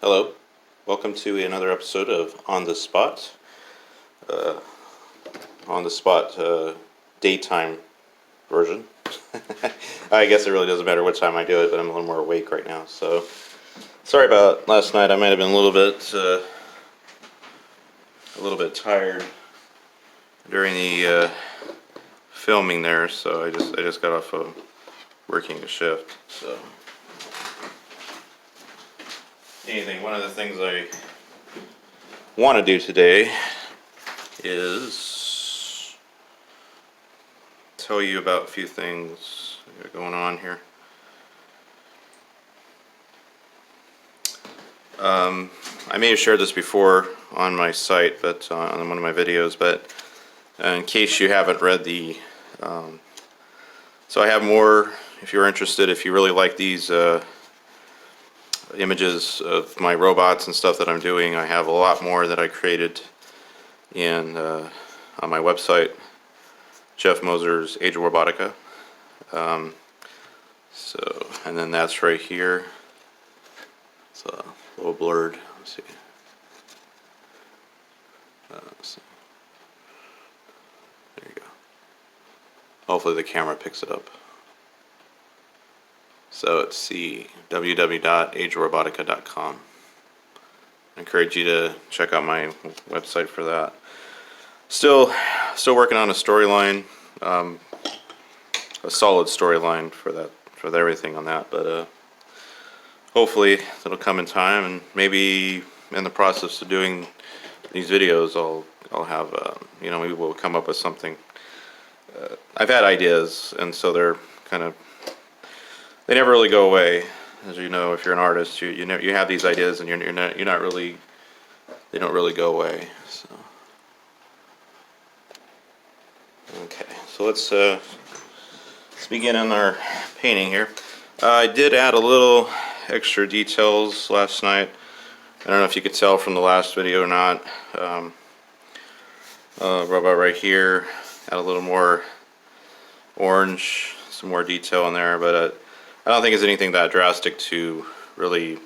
Hello, welcome to another episode of On the Spot. Uh, on the Spot daytime version. I guess it really doesn't matter what time I do it, but I'm a little more awake right now. So sorry about last night. I might have been a little bit tired during the filming there. So I just got off of working a shift. So. One of the things I want to do today is tell you about a few things that are going on here. I may have shared this before on my site, but on one of my videos, but in case you haven't read so I have more, if you're interested, if you really like these images of my robots and stuff that I'm doing. I have a lot more that I created on my website, Jeff Moser's Age of Robotica. And then that's right here. It's a little blurred. Let's see. There you go. Hopefully the camera picks it up. So it's www.agerobotica.com. I encourage you to check out my website for that. Still working on a storyline, a solid storyline for everything on that. But hopefully it'll come in time, and maybe in the process of doing these videos, I'll have maybe we'll come up with something. I've had ideas, and so they're they never really go away. As you know, if you're an artist, you have these ideas, and you're not really, they don't really go away. So okay, so let's begin on our painting here. I did add a little extra details last night. I don't know if you could tell from the last video or not. Robot right here, add a little more orange, some more detail in there, but I don't think it's anything that drastic to really,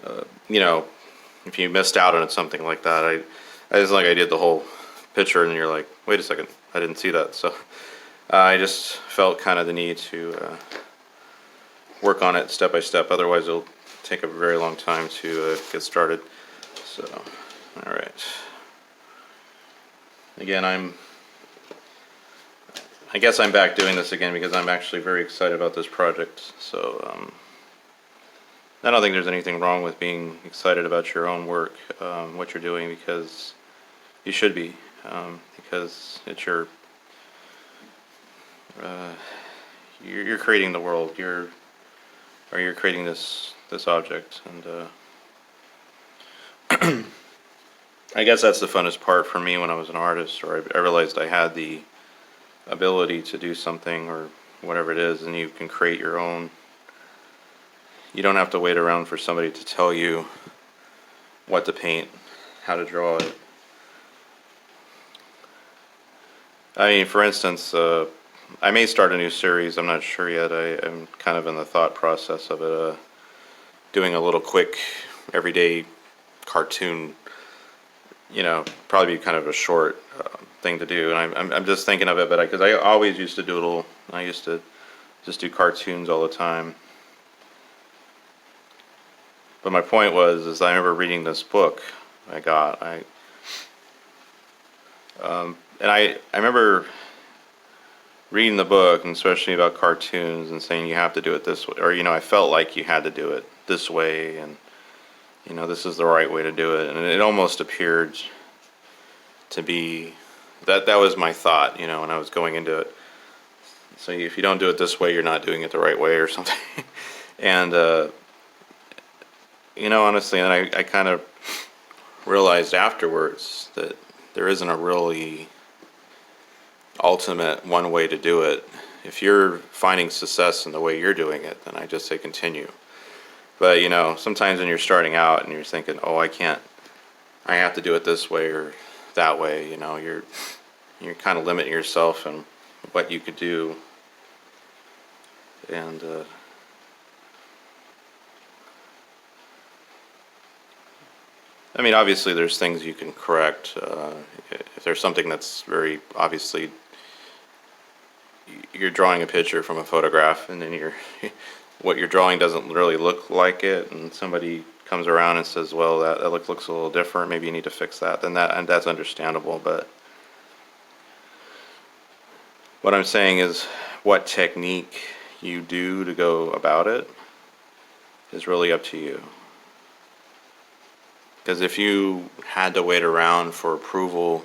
if you missed out on something like that. I just I did the whole picture, and you're like, wait a second, I didn't see that. So I just felt kind of the need to work on it step by step. Otherwise, it'll take a very long time to get started. So, all right. Again, I guess I'm back doing this again because I'm actually very excited about this project. So I don't think there's anything wrong with being excited about your own work, what you're doing, because you should be, because it's you're creating the world. You're creating this object, and I guess that's the funnest part for me when I was an artist, or I realized I had the ability to do something or whatever it is, and you can create your own. You don't have to wait around for somebody to tell you what to paint, how to draw it. I mean, for instance, I may start a new series. I'm not sure yet. I'm kind of in the thought process of it, doing a little quick everyday cartoon, probably be kind of a short thing to do, and I'm just thinking of it, but because I always used to doodle. I used to just do cartoons all the time. But my point is I remember reading this book and I remember reading the book, and especially about cartoons, and saying you have to do it this way, or I felt like you had to do it this way, and this is the right way to do it, and it almost appeared to be that was my thought, when I was going into it. So if you don't do it this way, you're not doing it the right way or something. And honestly, and I kind of realized afterwards that there isn't a really ultimate one way to do it. If you're finding success in the way you're doing it, then I just say continue. But sometimes when you're starting out and you're thinking, oh, I have to do it this way or that way, you're kind of limiting yourself and what you could do. And I mean, obviously, there's things you can correct. If there's something that's very obviously, you're drawing a picture from a photograph, and then what you're drawing doesn't really look like it, and somebody comes around and says, "Well, that looks a little different. Maybe you need to fix that." Then and that's understandable. But what I'm saying is, what technique you do to go about it is really up to you. Because if you had to wait around for approval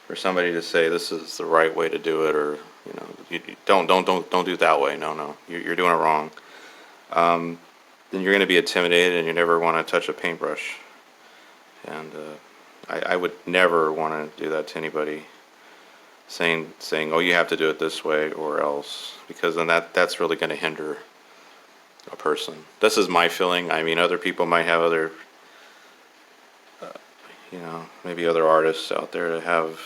for somebody to say this is the right way to do it, or don't do it that way. No, you're doing it wrong. Then you're going to be intimidated, and you never want to touch a paintbrush. And I would never want to do that to anybody, saying oh, you have to do it this way or else, because then that's really going to hinder a person. This is my feeling. I mean, other people might have other, maybe other artists out there that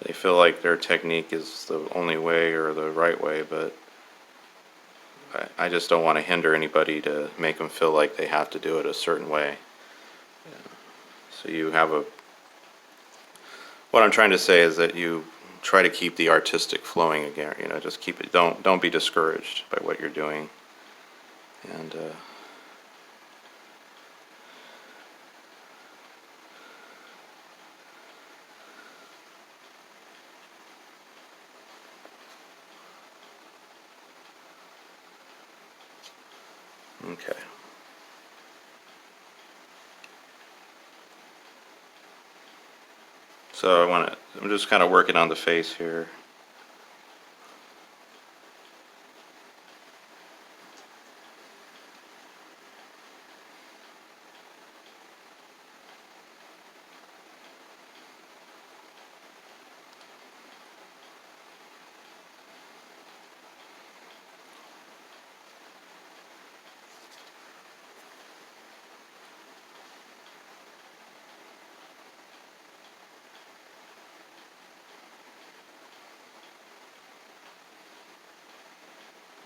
they feel like their technique is the only way or the right way, but I just don't want to hinder anybody to make them feel like they have to do it a certain way. So what I'm trying to say is that you try to keep the artistic flowing again, just keep it, don't be discouraged by what you're doing. And okay. So I'm just kind of working on the face here.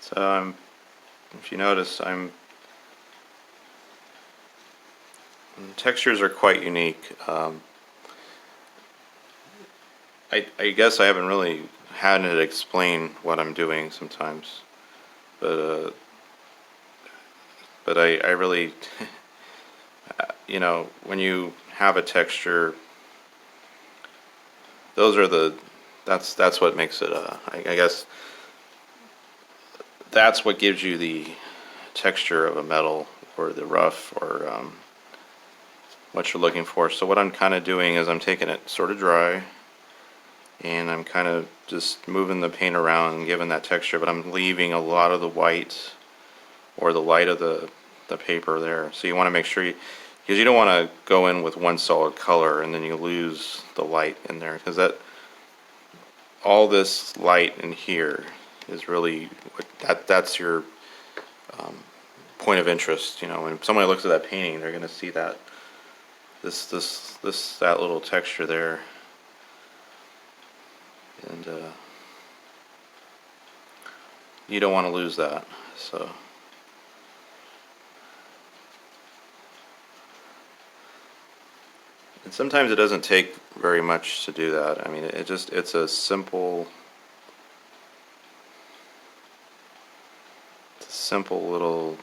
So if you notice, textures are quite unique. I guess I haven't really had it explain what I'm doing sometimes, but I really, when you have a texture, that's what makes it. I guess that's what gives you the texture of a metal or the rough or what you're looking for. So what I'm kind of doing is I'm taking it sort of dry, and I'm kind of just moving the paint around and giving that texture, but I'm leaving a lot of the white or the light of the paper there. So you want to make sure because you don't want to go in with one solid color and then you lose the light in there, because all this light in here is really that's your point of interest. When somebody looks at that painting, they're going to see that that little texture there, and you don't want to lose that. So and sometimes it doesn't take very much to do that. I mean, it's a simple little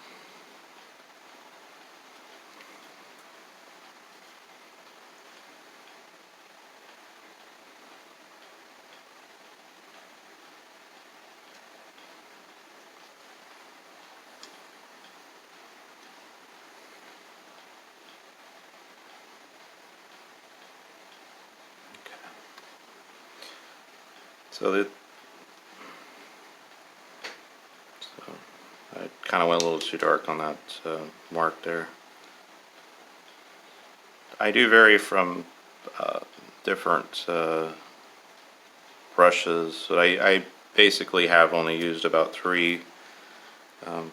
so I kind of went a little too dark on that mark there. I do vary from different brushes, but I basically have only used about 3, and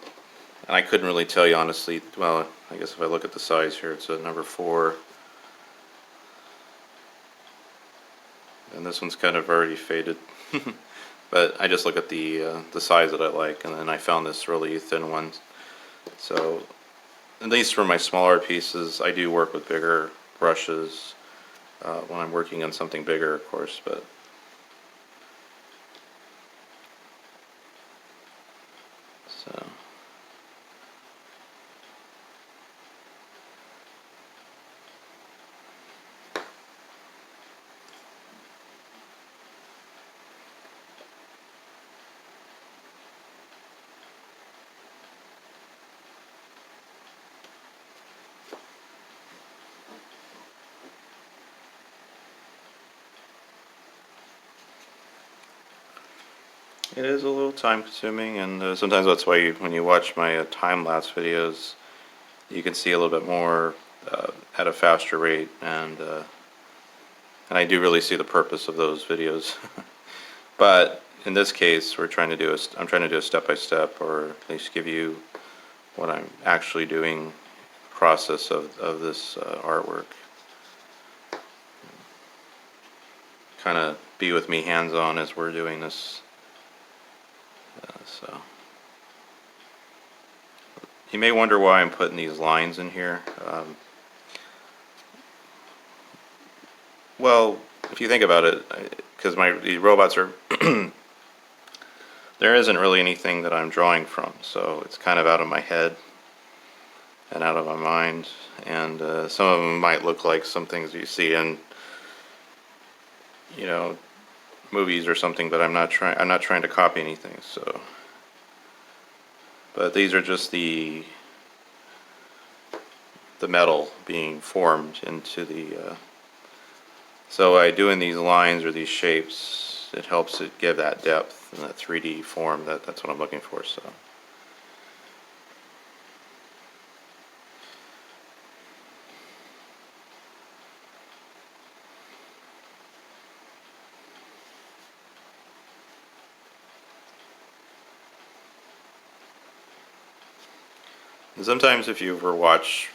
I couldn't really tell you honestly. Well, I guess if I look at the size here, it's a number 4, and this one's kind of already faded. But I just look at the size that I like, and then I found this really thin one. So at least for my smaller pieces, I do work with bigger brushes when I'm working on something bigger, of course, but so. It is a little time consuming, and sometimes that's why when you watch my time-lapse videos, you can see a little bit more at a faster rate, and I do really see the purpose of those videos. But in this case, I'm trying to do a step-by-step, or at least give you what I'm actually doing, process of this artwork. Kind of be with me hands-on as we're doing this. So you may wonder why I'm putting these lines in here. Well, if you think about it, because the robots are, there isn't really anything that I'm drawing from, so it's kind of out of my head and out of my mind. And some of them might look like some things you see in, movies or something, but I'm not trying to copy anything. So, but these are just the metal being formed into the. So by doing these lines or these shapes, it helps it give that depth and that 3D form. That's what I'm looking for. So. And sometimes if you ever watch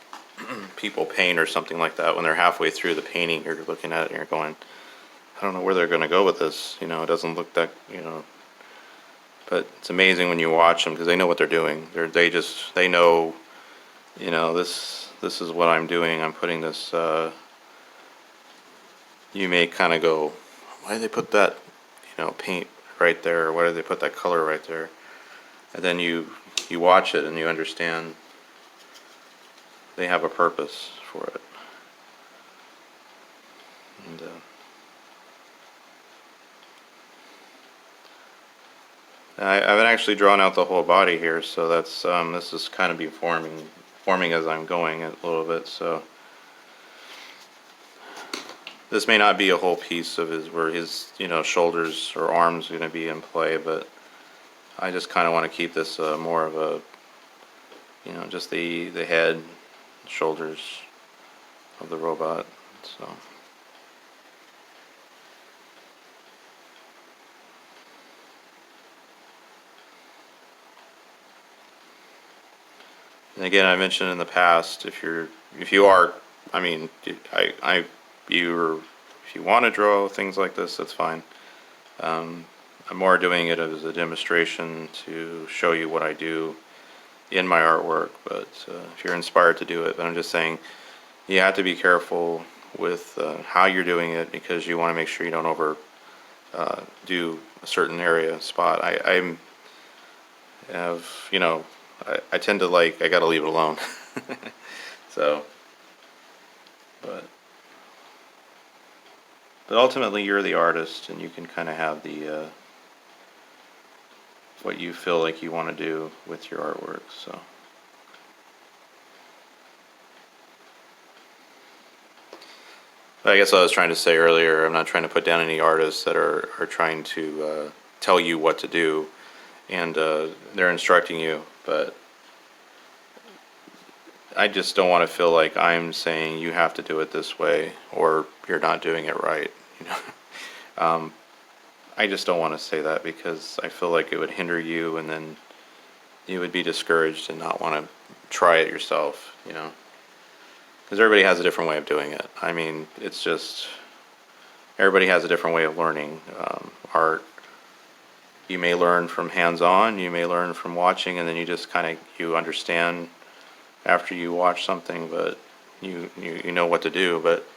people paint or something like that, when they're halfway through the painting, you're looking at it and you're going, I don't know where they're going to go with this. It doesn't look that, but it's amazing when you watch them because they know what they're doing. They know, this is what I'm doing. I'm putting this, you may kind of go, why did they put that, paint right there? Or why did they put that color right there? And then you watch it and you understand they have a purpose for it. And, I haven't actually drawn out the whole body here, so that's this is kind of be forming as I'm going a little bit. So this may not be a whole piece of where his shoulders or arms are going to be in play, but I just kind of want to keep this more of a just the head, shoulders of the robot. So. And again, I mentioned in the past, if you are, I mean, if you want to draw things like this, that's fine. I'm more doing it as a demonstration to show you what I do in my artwork, but if you're inspired to do it, but I'm just saying you have to be careful with how you're doing it because you want to make sure you don't over do a certain area spot. I have, I tend to I gotta leave it alone. So, but ultimately you're the artist and you can kind of have the what you feel like you want to do with your artwork. So. But I guess what I was trying to say earlier, I'm not trying to put down any artists that are trying to tell you what to do, and they're instructing you, but I just don't want to feel like I'm saying you have to do it this way or you're not doing it right. I just don't want to say that because I feel like it would hinder you, and then you would be discouraged and not want to try it yourself. Because everybody has a different way of doing it. I mean, it's just everybody has a different way of learning art. You may learn from hands-on, you may learn from watching, and then you just you understand after you watch something, but you know what to do. But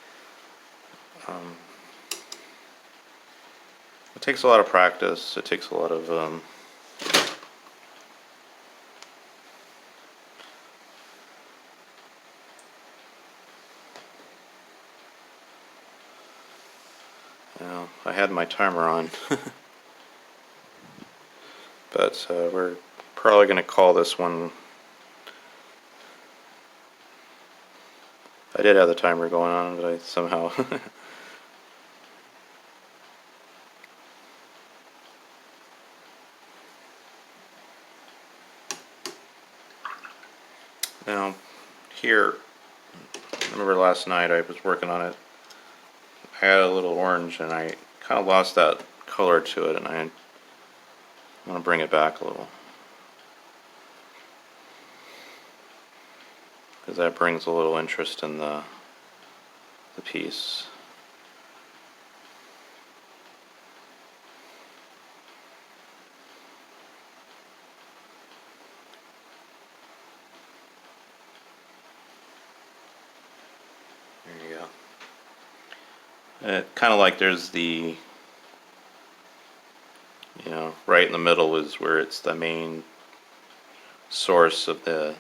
it takes a lot of practice. It takes a lot of I had my timer on, but we're probably going to call this one. I did have the timer going on, but I somehow now here. Remember last night I was working on it. I had a little orange, and I kind of lost that color to it, and I want to bring it back a little, because that brings a little interest in the piece. There you go. Kind of like there's the, right in the middle is where it's the main source of the,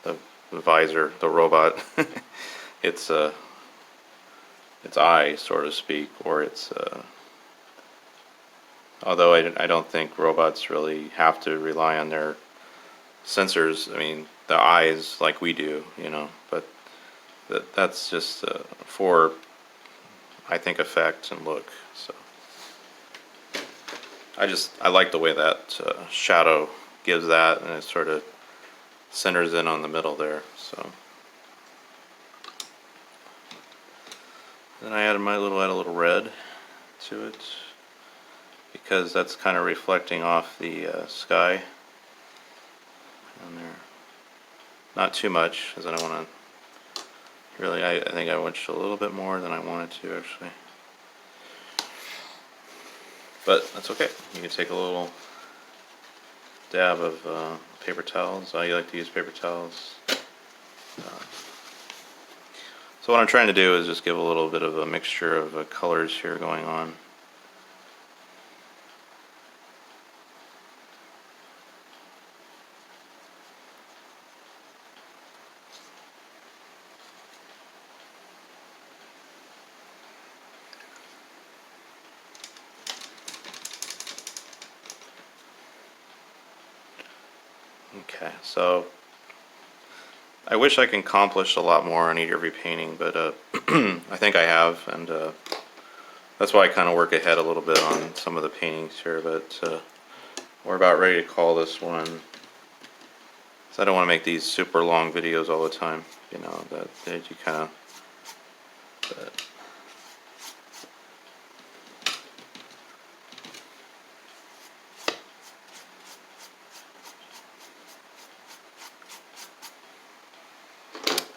the visor, the robot. It's its eye, so to speak, or it's. Although I don't think robots really have to rely on their sensors. I mean, the eyes like we do, but that's just for, I think, effect and look. So I like the way that shadow gives that, and it sort of centers in on the middle there. So then I add a little red to it, because that's kind of reflecting off the sky down there. Not too much, because I don't want to really, I think I went a little bit more than I wanted to, actually. But that's okay. You can take a little dab of paper towels. I like to use paper towels. So what I'm trying to do is just give a little bit of a mixture of colors here going on. Okay, so I wish I can accomplish a lot more on every painting, but I think I have, and that's why I kind of work ahead a little bit on some of the paintings here. But we're about ready to call this one. So I don't want to make these super long videos all the time, that you kind of.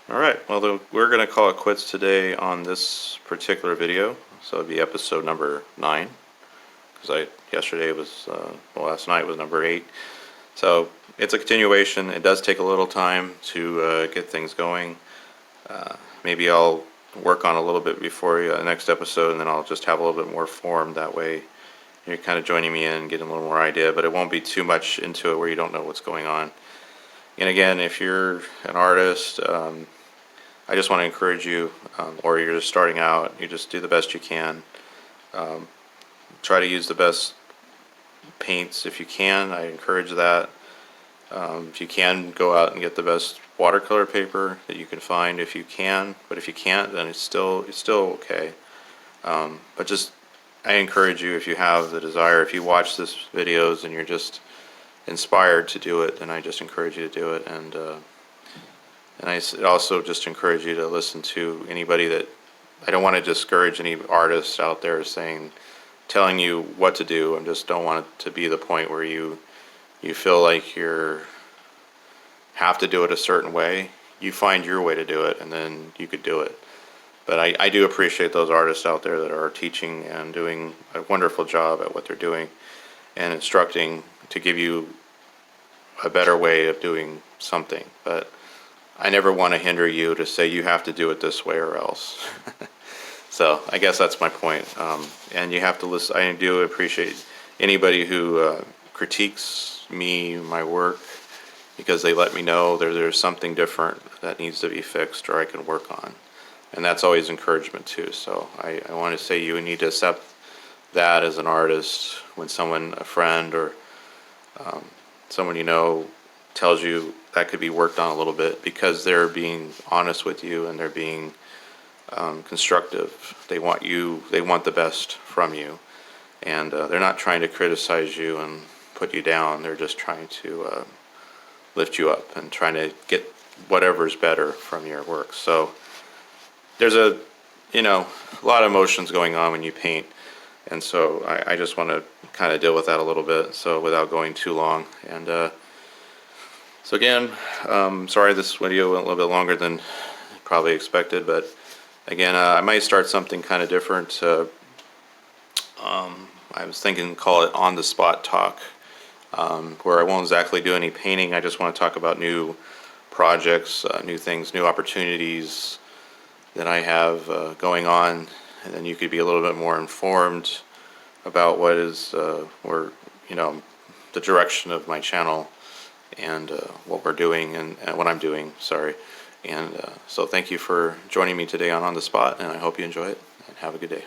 Alright, well we're going to call it quits today on this particular video. So it'll be episode number 9. Because yesterday was, last night was number 8. So it's a continuation. It does take a little time to get things going. Maybe I'll work on a little bit before the next episode, and then I'll just have a little bit more form. That way you're kind of joining me in, getting a little more idea, but it won't be too much into it where you don't know what's going on. And again, if you're an artist, I just want to encourage you, or you're just starting out, you just do the best you can. Try to use the best paints if you can. I encourage that. If you can, go out and get the best watercolor paper that you can find if you can. But if you can't, then it's still okay. But just, I encourage you, if you have the desire, if you watch this videos and you're just inspired to do it, then I just encourage you to do it. And I also just encourage you to listen to anybody that, I don't want to discourage any artists out there telling you what to do. I just don't want it to be the point where you feel like you have to do it a certain way. You find your way to do it, and then you could do it. But I do appreciate those artists out there that are teaching and doing a wonderful job at what they're doing and instructing to give you a better way of doing something, but I never want to hinder you to say you have to do it this way or else. So I guess that's my point. And you have to listen. I do appreciate anybody who critiques me, my work, because they let me know there's something different that needs to be fixed or I can work on. And that's always encouragement too. So I want to say you need to accept that as an artist when someone, a friend or someone you know, tells you that could be worked on a little bit, because they're being honest with you and they're being constructive. They want the best from you, and they're not trying to criticize you and put you down. They're just trying to lift you up and trying to get whatever's better from your work. So there's a lot of emotions going on when you paint, and so I just want to kind of deal with that a little bit, so without going too long. And so again, sorry this video went a little bit longer than probably expected, but again, I might start something kind of different. I was thinking call it on the spot talk, where I won't exactly do any painting. I just want to talk about new projects, new things, new opportunities that I have going on, and then you could be a little bit more informed about what is the direction of my channel and what we're doing and what I'm doing. Sorry. And so thank you for joining me today on the Spot, and I hope you enjoy it and have a good day.